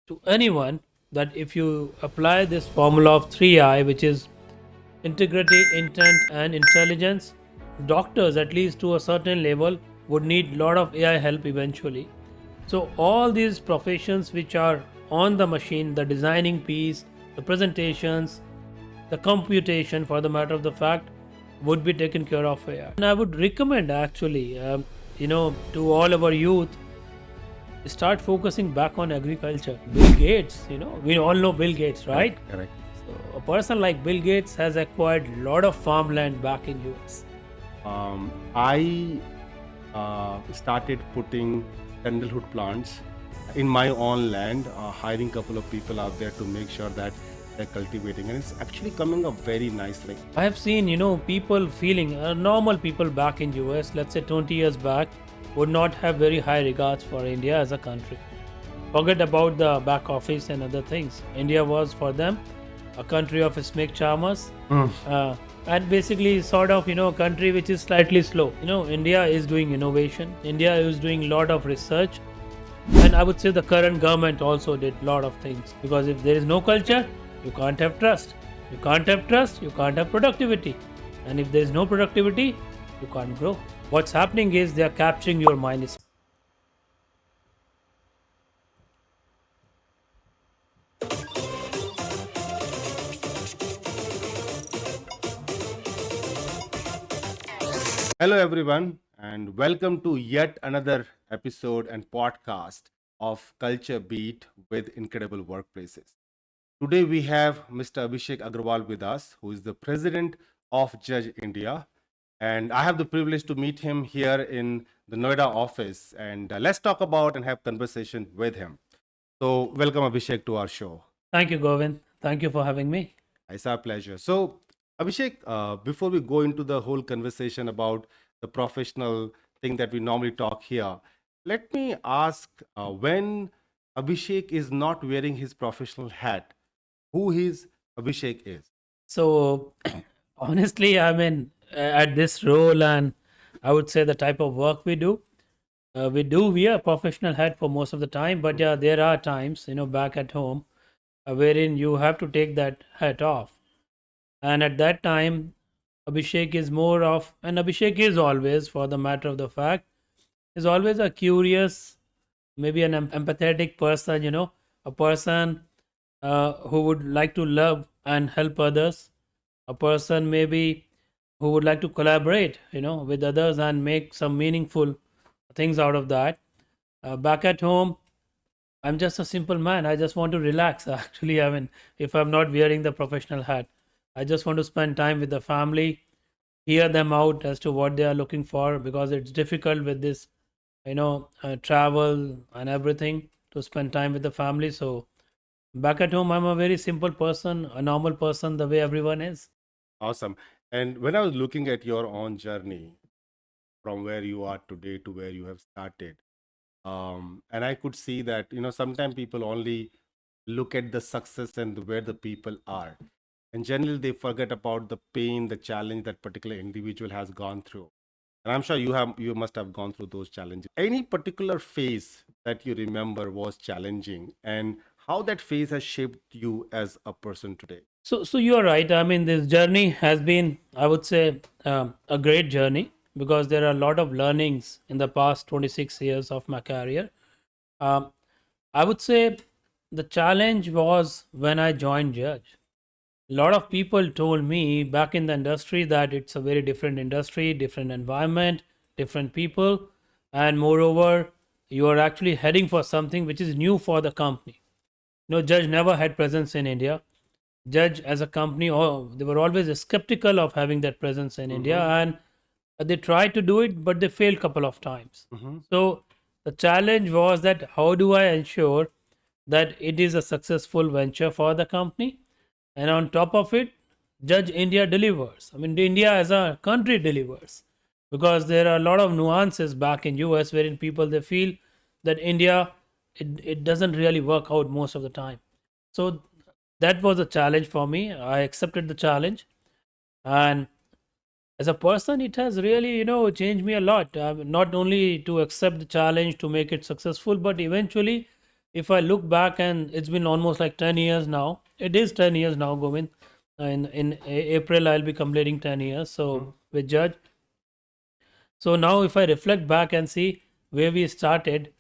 to anyone that if you apply this formula of 3I, which is integrity, intent, and intelligence, doctors, at least to a certain level, would need a lot of AI help eventually. So, all these professions which are on the machine, the designing piece, the presentations, the computation for the matter of the fact, would be taken care of AI. And I would recommend actually, to all our youth, start focusing back on agriculture. Bill Gates, we all know Bill Gates, right? Correct. So a person like Bill Gates has acquired a lot of farmland back in US. I started putting sandalwood plants in my own land, hiring a couple of people out there to make sure that they're cultivating, and it's actually coming up very nicely. I have seen, people feeling, normal people back in US, let's say 20 years back, would not have very high regards for India as a country. Forget about the back office and other things. India was for them a country of snake charmers, and basically sort of a country which is slightly slow. India is doing innovation. India is doing a lot of research, and I would say the current government also did a lot of things, because if there is no culture, you can't have trust. You can't have trust, you can't have productivity, and if there is no productivity, you can't grow. What's happening is they are capturing your mind. Hello, everyone, and welcome to yet another episode and podcast of Culture Beat with Incredible Workplaces. Today, we have Mr. Abhishek Agarwal with us, who is the president of Judge India. And I have the privilege to meet him here in the Noida office. And let's talk about and have conversation with him. So, welcome, Abhishek, to our show. Thank you, Govind. Thank you for having me. It's our pleasure. So, Abhishek, before we go into the whole conversation about the professional thing that we normally talk here, let me ask when Abhishek is not wearing his professional hat, who his Abhishek is? So, honestly, I mean, at this role, and I would say the type of work we do wear a professional hat for most of the time. But yeah, there are times, back at home, wherein you have to take that hat off. And at that time, Abhishek is more of, and Abhishek is always, for the matter of the fact, is always a curious, maybe an empathetic person, a person who would like to love and help others, a person maybe who would like to collaborate, with others and make some meaningful things out of that. Back at home, I'm just a simple man. I just want to relax. Actually, I mean, if I'm not wearing the professional hat, I just want to spend time with the family, hear them out as to what they are looking for, because it's difficult with this, travel and everything, to spend time with the family. So back at home, I'm a very simple person, a normal person, the way everyone is. Awesome. And when I was looking at your own journey from where you are today to where you have started, and I could see that, sometimes people only look at the success and where the people are. And generally, they forget about the pain, the challenge that particular individual has gone through. And I'm sure you must have gone through those challenges. Any particular phase that you remember was challenging, and how that phase has shaped you as a person today? So you're right. I mean, this journey has been, I would say, a great journey, because there are a lot of learnings in the past 26 years of my career. Um, I would say the challenge was when I joined Judge. A lot of people told me back in the industry that it's a very different industry, different environment, different people, and moreover, you are actually heading for something which is new for the company. Judge never had presence in India. Judge as a company, they were always skeptical of having that presence in India, Mm-hmm. and they tried to do it, but they failed couple of times. Mm-hmm. So the challenge was that how do I ensure that it is a successful venture for the company, and on top of it, Judge India delivers. I mean, India as a country delivers, because there are a lot of nuances back in US wherein people they feel that India, it doesn't really work out most of the time. So that was a challenge for me. I accepted the challenge, and as a person, it has really changed me a lot. Not only to accept the challenge to make it successful, but eventually if I look back, and it's been almost like 10 years now. It is 10 years now, Govind. April, I'll be completing 10 years. So with Judge. So now, if I reflect back and see where we started,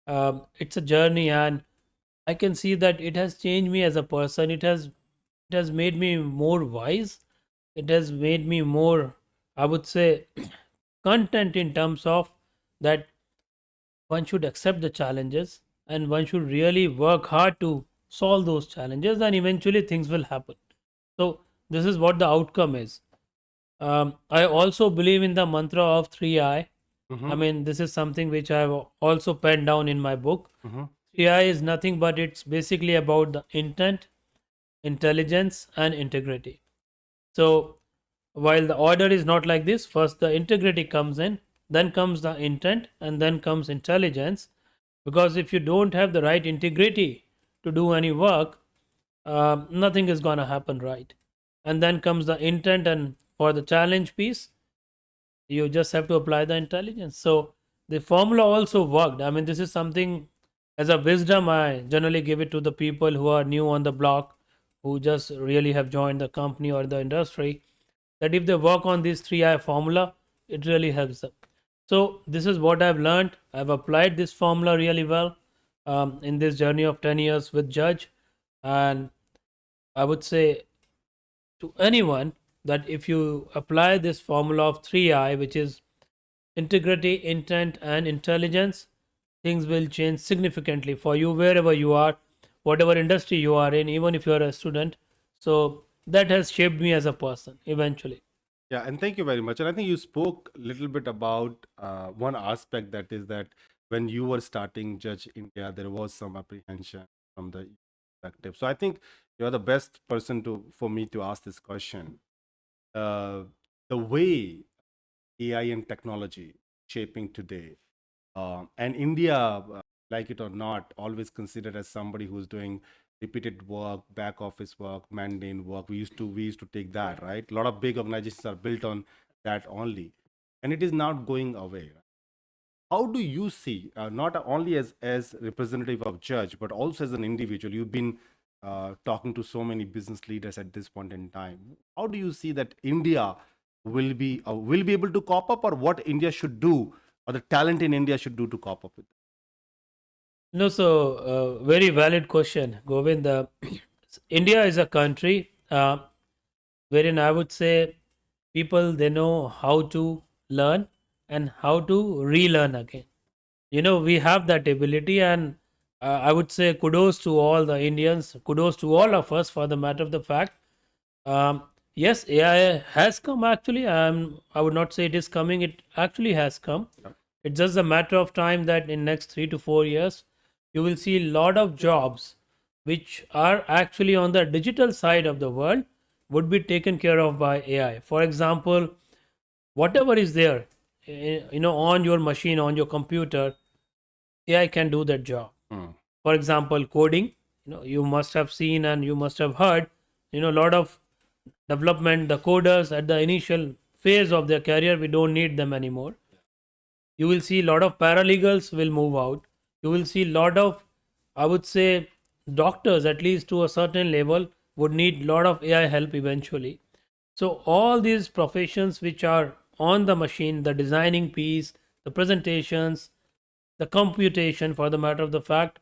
it's a journey, and I can see that it has changed me as a person. It has made me more wise. It has made me more, I would say, content in terms of that one should accept the challenges and one should really work hard to solve those challenges, and eventually things will happen. So this is what the outcome is. I also believe in the mantra of 3I. I mean, this is something which I have also penned down in my book. 3I is nothing but it's basically about the intent, intelligence, and integrity. So while the order is not like this, first the integrity comes in, then comes the intent, and then comes intelligence. Because if you don't have the right integrity to do any work, nothing is going to happen right. And then comes the intent, and for the challenge piece, you just have to apply the intelligence. So the formula also worked. I mean, this is something as a wisdom I generally give it to the people who are new on the block, who just really have joined the company or the industry, that if they work on this 3I formula, it really helps them. So this is what I've learned. I've applied this formula really well in this journey of 10 years with Judge. And I would say to anyone that if you apply this formula of 3I, which is integrity, intent, and intelligence, things will change significantly for you wherever you are, whatever industry you are in, even if you are a student. So that has shaped me as a person eventually. Yeah, and thank you very much. And I think you spoke a little bit about one aspect, that is that when you were starting Judge India, there was some apprehension from the perspective. So I think you're the best person to for me to ask this question. Uh, the way AI and technology shaping today, and India, like it or not, always considered as somebody who's doing repeated work, back office work, mundane work. We used to take that, right? A lot of big organizations are built on that only, and it is not going away. How do you see, not only as representative of Judge, but also as an individual? You've been talking to so many business leaders at this point in time. How do you see that India will be able to cop up, or what India should do, or the talent in India should do to cop up with No, so very valid question, Govind. India is a country wherein I would say people they know how to learn and how to relearn again. We have that ability, and I would say kudos to all the Indians, kudos to all of us for the matter of the fact. Yes, AI has come actually. I would not say it is coming, it actually has come. It's just a matter of time that in next 3 to 4 years, you will see a lot of jobs which are actually on the digital side of the world would be taken care of by AI. For example, whatever is there, on your machine, on your computer, AI can do that job. it? For example, coding, you must have seen and you must have heard, a lot of development, the coders at the initial phase of their career, we don't need them anymore. You will see a lot of paralegals will move out. You will see a lot of, I would say, doctors, at least to a certain level, would need a lot of AI help eventually. So all these professions which are on the machine, the designing piece, the presentations, the computation, for the matter of the fact,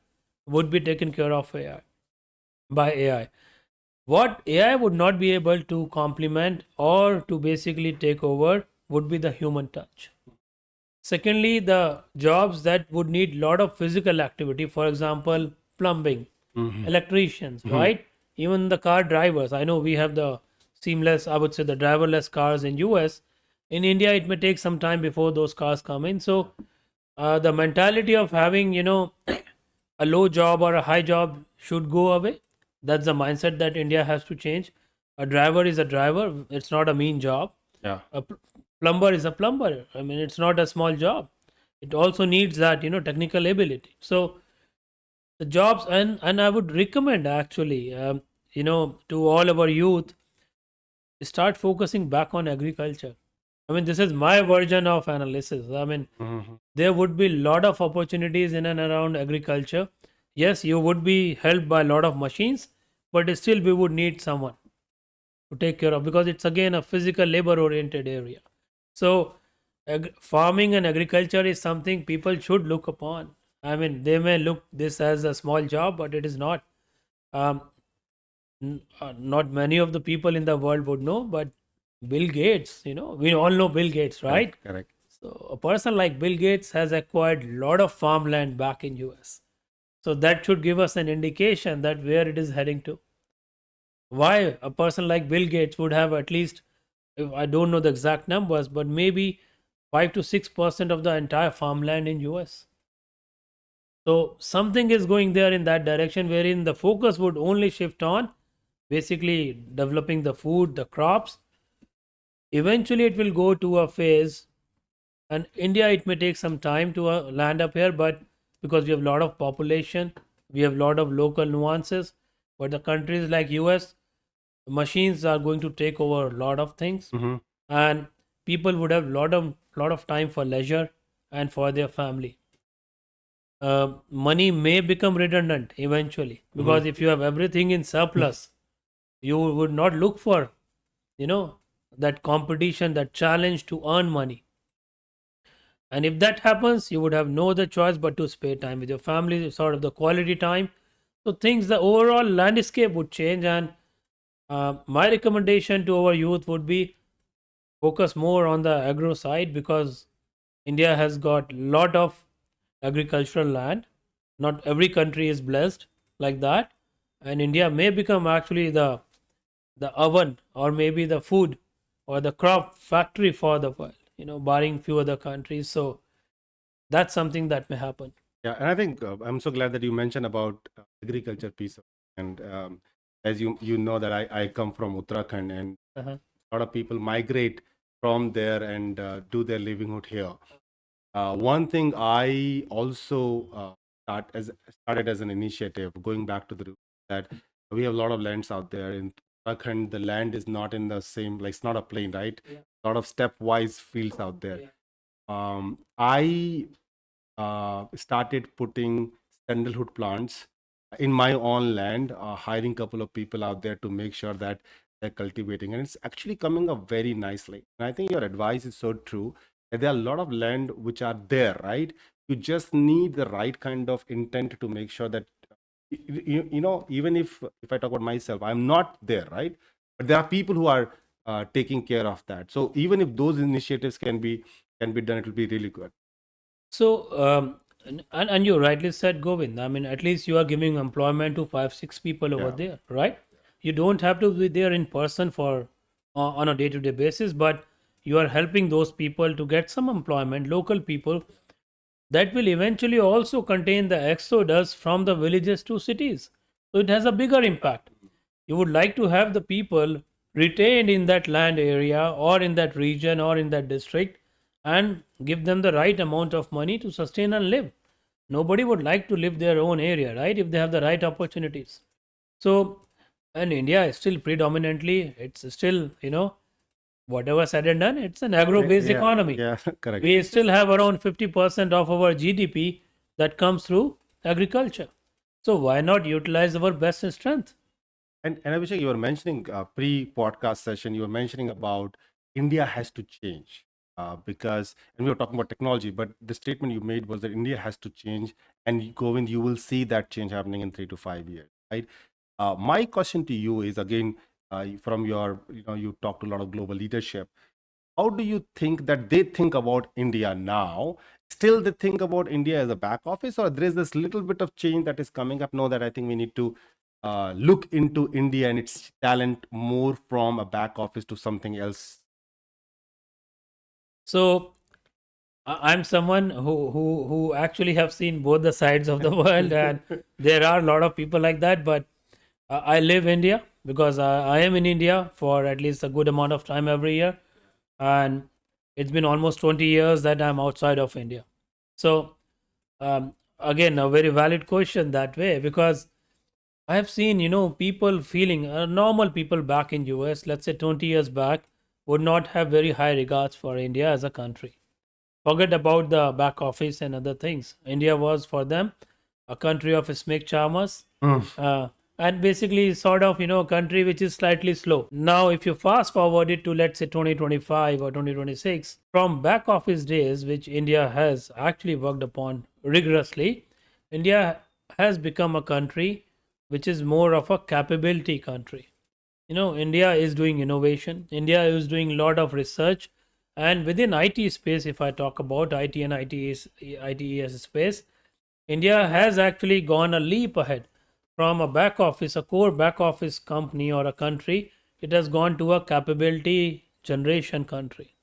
would be taken care of by AI. What AI would not be able to complement or to basically take over would be the human touch. Secondly, the jobs that would need lot of physical activity, for example, plumbing, electricians, right? Even the car drivers. I know we have the seamless, I would say, the driverless cars in US. In India, it may take some time before those cars come in. So the mentality of having, a low job or a high job should go away. That's the mindset that India has to change. A driver is a driver. It's not a mean job. Yeah. A plumber is a plumber. I mean, it's not a small job. It also needs that, technical ability. So the jobs, and I would recommend actually, to all our youth, start focusing back on agriculture. I mean, this is my version of analysis. I mean, there would be a lot of opportunities in and around agriculture. yes, you would be helped by a lot of machines, but still we would need someone to take care of, because it's again a physical labor oriented area. So farming and agriculture is something people should look upon. I mean, they may look this as a small job, but it is not. Um, not many of the people in the world would know, but Bill Gates, we all know Bill Gates, right? Correct, correct. So a person like Bill Gates has acquired a lot of farmland back in US. So that should give us an indication that where it is heading to. Why a person like Bill Gates would have at least, if I don't know the exact numbers, but maybe 5 to 6% of the entire farmland in US. So something is going there in that direction, wherein the focus would only shift on basically developing the food, the crops. Eventually, it will go to a phase, and India, it may take some time to land up here, but because we have a lot of population, we have a lot of local nuances. But the countries like US, machines are going to take over a lot of things, Hmm. and people would have lot of time for leisure and for their family. Money may become redundant eventually, Hmm. because if you have everything in surplus, you would not look for, you know that competition, that challenge to earn money. And if that happens, you would have no other choice but to spend time with your family, sort of the quality time. So things, the overall landscape would change. And my recommendation to our youth would be focus more on the agro side, because India has got lot of agricultural land. Not every country is blessed like that, and India may become actually the oven, or maybe the food or the crop factory for the world. Barring few other countries. So that's something that may happen. Yeah, and I think I'm so glad that you mentioned about agriculture piece. And as you know that I come from Uttarakhand, and Uh-huh. a lot of people migrate from there and do their livelihood here. One thing I also started as an initiative, going back to the root, that we have a lot of lands out there in Uttarakhand. The land is not in the same, like it's not a plain, right? Yeah. A lot of stepwise fields out there. I started putting sandalwood plants in my own land, hiring a couple of people out there to make sure that they're cultivating, and it's actually coming up very nicely. And I think your advice is so true. That there are a lot of land which are there, right? You just need the right kind of intent to make sure that even if I talk about myself, I'm not there, right? But there are people who are taking care of that. So even if those initiatives can be done, it will be really good. So, and you rightly said, Govind. I mean, at least you are giving employment to 5, 6 people over Yeah. there, right? You don't have to be there in person for on a day-to-day basis, but you are helping those people to get some employment, local people, that will eventually also contain the exodus from the villages to cities. So it has a bigger impact. You would like to have the people retained in that land area, or in that region, or in that district, and give them the right amount of money to sustain and live. Nobody would like to live their own area, right, if they have the right opportunities. So, and India is still predominantly, it's still, whatever said and done, it's an agro based Yeah, economy. yeah, correct. We still have around 50% of our GDP that comes through agriculture. So why not utilize our best strength? And Abhishek, you were mentioning pre-podcast session, you were mentioning about India has to change because, and we were talking about technology, but the statement you made was that India has to change, and Govind, you will see that change happening in 3 to 5 years, right? My question to you is again, from your, you talk to a lot of global leadership. How do you think that they think about India now? Still, they think about India as a back office, or there is this little bit of change that is coming up now that I think we need to look into India and its talent more from a back office to something else. So I'm someone who actually have seen both the sides of the world, and there are a lot of people like that. But I live India because I am in India for at least a good amount of time every year, and it's been almost 20 years that I'm outside of India. So again, a very valid question that way, because I have seen, people feeling, normal people back in US, let's say 20 years back, would not have very high regards for India as a country. Forget about the back office and other things. India was for them a country of snake charmers, Mm. and basically sort of a country which is slightly slow. Now, if you fast forward it to, let's say, 2025 or 2026, from back office days, which India has actually worked upon rigorously, India has become a country which is more of a capability country. India is doing innovation, India is doing a lot of research, and within IT space, if I talk about IT and ITES space, India has actually gone a leap ahead. From a back office, a core back office company or a country, it has gone to a capability generation country.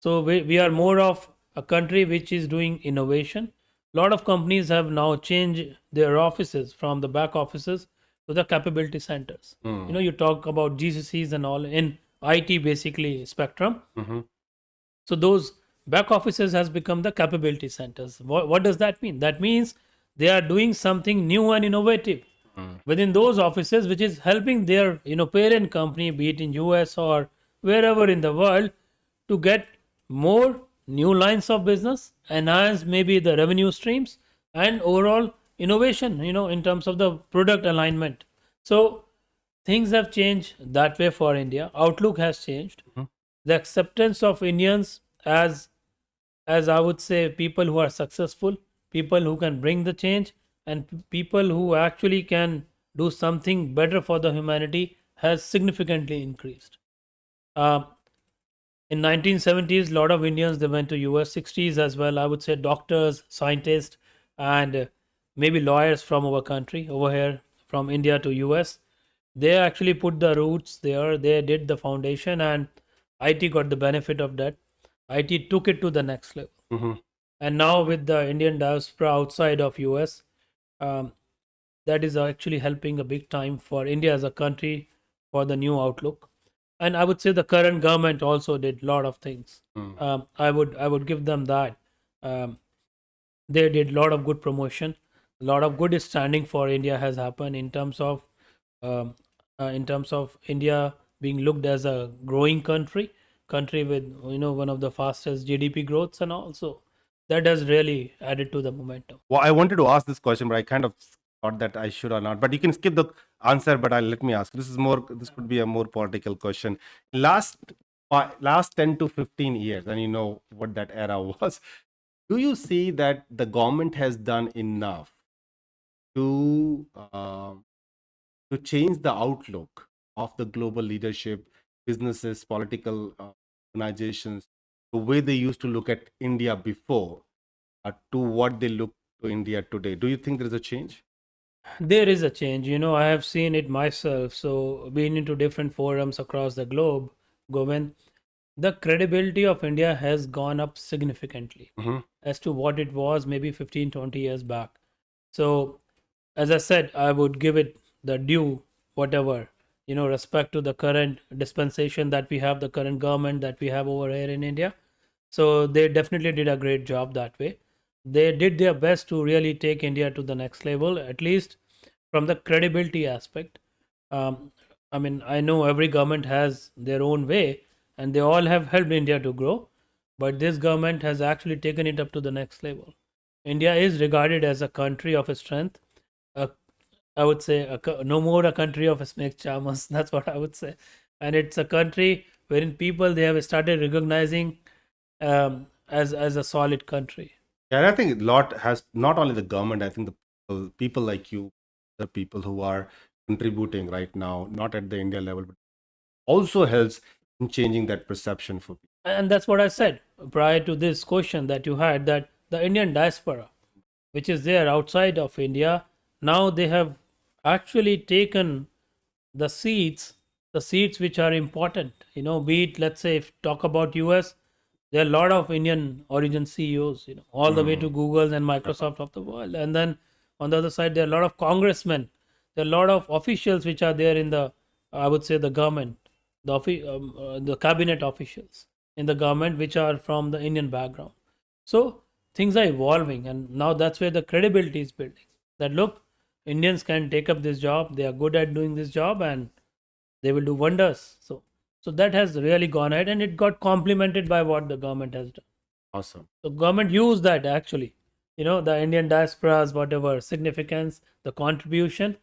So we are more of a country which is doing innovation. A lot of companies have now changed their offices from the back offices to the capability centers. Mm. You talk about GCCs and all in IT basically spectrum. Mhm. So those back offices has become the capability centers. What does that mean? That means they are doing something new and innovative Mm. within those offices, which is helping their parent company, be it in US or wherever in the world, to get more new lines of business, enhance maybe the revenue streams, and overall innovation. In terms of the product alignment. So things have changed that way for India. Outlook has changed. Mhm. The acceptance of Indians as I would say people who are successful, people who can bring the change, and people who actually can do something better for the humanity has significantly increased. Uh, in 1970s, a lot of Indians they went to US. 60s as well. I would say doctors, scientists, and maybe lawyers from our country over here from India to US. They actually put the roots there. They did the foundation, and IT got the benefit of that. IT took it to the next level. Mhm. And now with the Indian diaspora outside of US, um, that is actually helping a big time for India as a country for the new outlook. And I would say the current government also did a lot of things. Mm. I would give them that. Um, they did a lot of good promotion, a lot of good standing for India has happened um, in terms of India being looked as a growing country with one of the fastest GDP growths, and also that has really added to the momentum. Well, I wanted to ask this question, but I kind of thought that I should or not. But you can skip the answer. But let me ask. This is more. This could be a more political question. Last 10 to 15 years, and you know what that era was. Do you see that the government has done enough to to change the outlook of the global leadership, businesses, political organizations, the way they used to look at India before, to what they look to India today? Do you think there is a change? There is a change. I have seen it myself. So, being into different forums across the globe, Govind, the credibility of India has gone up significantly Hmm. as to what it was maybe 15, 20 years back. So, as I said, I would give it the due, whatever, respect to the current dispensation that we have, the current government that we have over here in India. So they definitely did a great job that way. They did their best to really take India to the next level, at least from the credibility aspect. Um, I mean, I know every government has their own way, and they all have helped India to grow, but this government has actually taken it up to the next level. India is regarded as a country of strength. A, I would say no more a country of snake charmers. That's what I would say, and it's a country wherein people they have started recognizing as a solid country. Yeah, and I think a lot has not only the government. I think the people like you, the people who are contributing right now, not at the India level, but also helps in changing that perception for people. And that's what I said prior to this question that you had, that the Indian diaspora, which is there outside of India, now they have actually taken the seats, the seats which are important. Be it, let's say, if talk about US, there are a lot of Indian origin CEOs, all the way to Mm. Google and Microsoft of the world. And then on the other side, there are a lot of congressmen, there are a lot of officials which are there in the, I would say, the government, the cabinet officials in the government, which are from the Indian background. So things are evolving, and now that's where the credibility is building. That look, Indians can take up this job, they are good at doing this job, and they will do wonders. So that has really gone ahead, and it got complemented by what the government has done. Awesome. So government used that actually. the Indian diaspora's whatever significance, the contribution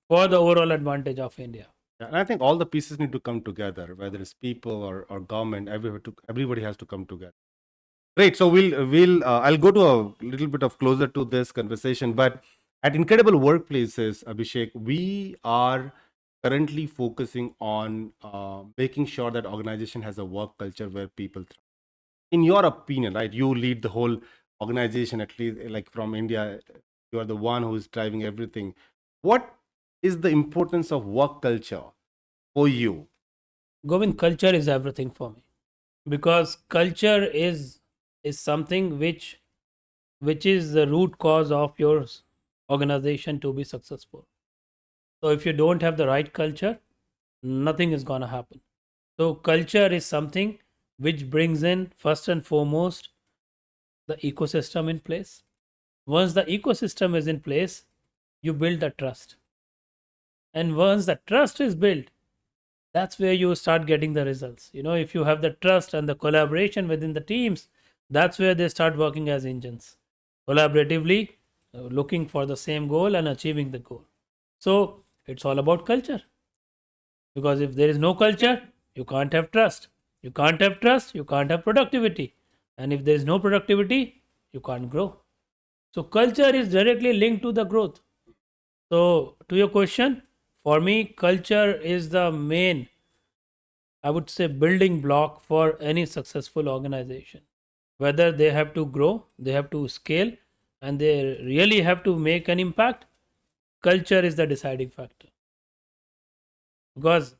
for the overall advantage of India. Yeah, and I think all the pieces need to come together, whether it's people or government. Everybody has to come together. Great. So we'll I'll go to a little bit of closer to this conversation, but at Incredible Workplaces, Abhishek, we are currently focusing on making sure that organization has a work culture where people thrive. In your opinion, right? You lead the whole organization, at least like from India. You are the one who is driving everything. What is the importance of work culture for you? Govind, culture is everything for me because culture is something which is the root cause of your organization to be successful. So if you don't have the right culture, nothing is going to happen. So culture is something which brings in first and foremost the ecosystem in place. Once the ecosystem is in place, you build the trust. And once the trust is built, that's where you start getting the results. If you have the trust and the collaboration within the teams, that's where they start working as engines collaboratively, looking for the same goal and achieving the goal. So it's all about culture, because if there is no culture, you can't have trust. You can't have trust, you can't have productivity. And if there is no productivity, you can't grow. So culture is directly linked to the growth. So to your question, for me, culture is the main, I would say, building block for any successful organization. Whether they have to grow, they have to scale, and they really have to make an impact, culture is the deciding factor. Because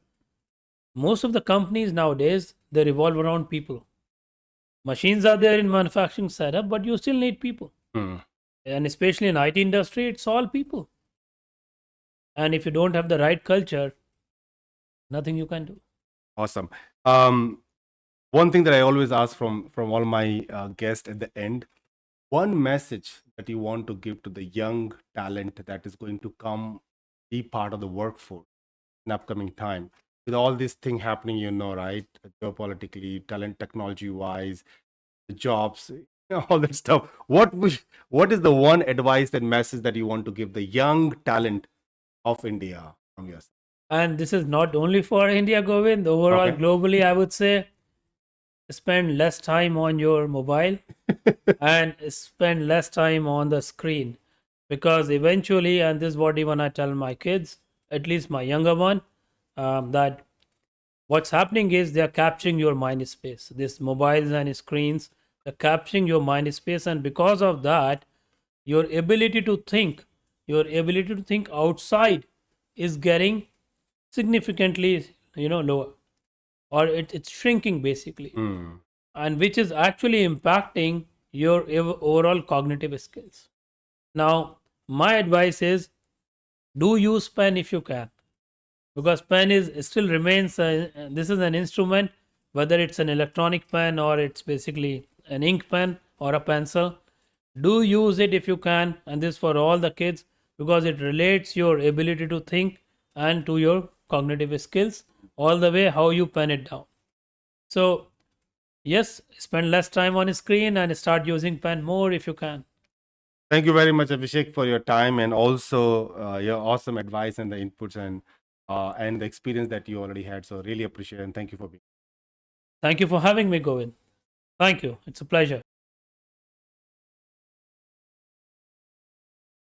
most of the companies nowadays, they revolve around people. Machines are there in manufacturing setup, but you still need people. Hmm. And especially in IT industry, it's all people. And if you don't have the right culture, nothing you can do. Awesome. Um, One thing that I always ask from all my guests at the end, one message that you want to give to the young talent that is going to come be part of the workforce in upcoming time, with all this thing happening, right, geopolitically, talent, technology wise, the jobs, all that stuff. What is the one advice and message that you want to give the young talent of India from your side? And this is not only for India, Govind. Overall, Okay. globally, I would say spend less time on your mobile and spend less time on the screen, because eventually, and this is what even I tell my kids, at least my younger one, that what's happening is they are capturing your mind space. These mobiles and screens, they're capturing your mind space, and because of that, your ability to think, your ability to think outside is getting significantly, lower, or it's shrinking basically, Hmm. and which is actually impacting your overall cognitive skills. Now, my advice is, do use pen if you can, because pen is still remains this is an instrument, whether it's an electronic pen or it's basically an ink pen or a pencil. Do use it if you can, and this for all the kids, because it relates your ability to think and to your cognitive skills, all the way how you pen it down. So yes, spend less time on a screen and start using pen more if you can. Thank you very much, Abhishek, for your time and also your awesome advice and the inputs and the experience that you already had. So really appreciate it and thank you for being. Thank you for having me, Govind. Thank you, it's a pleasure.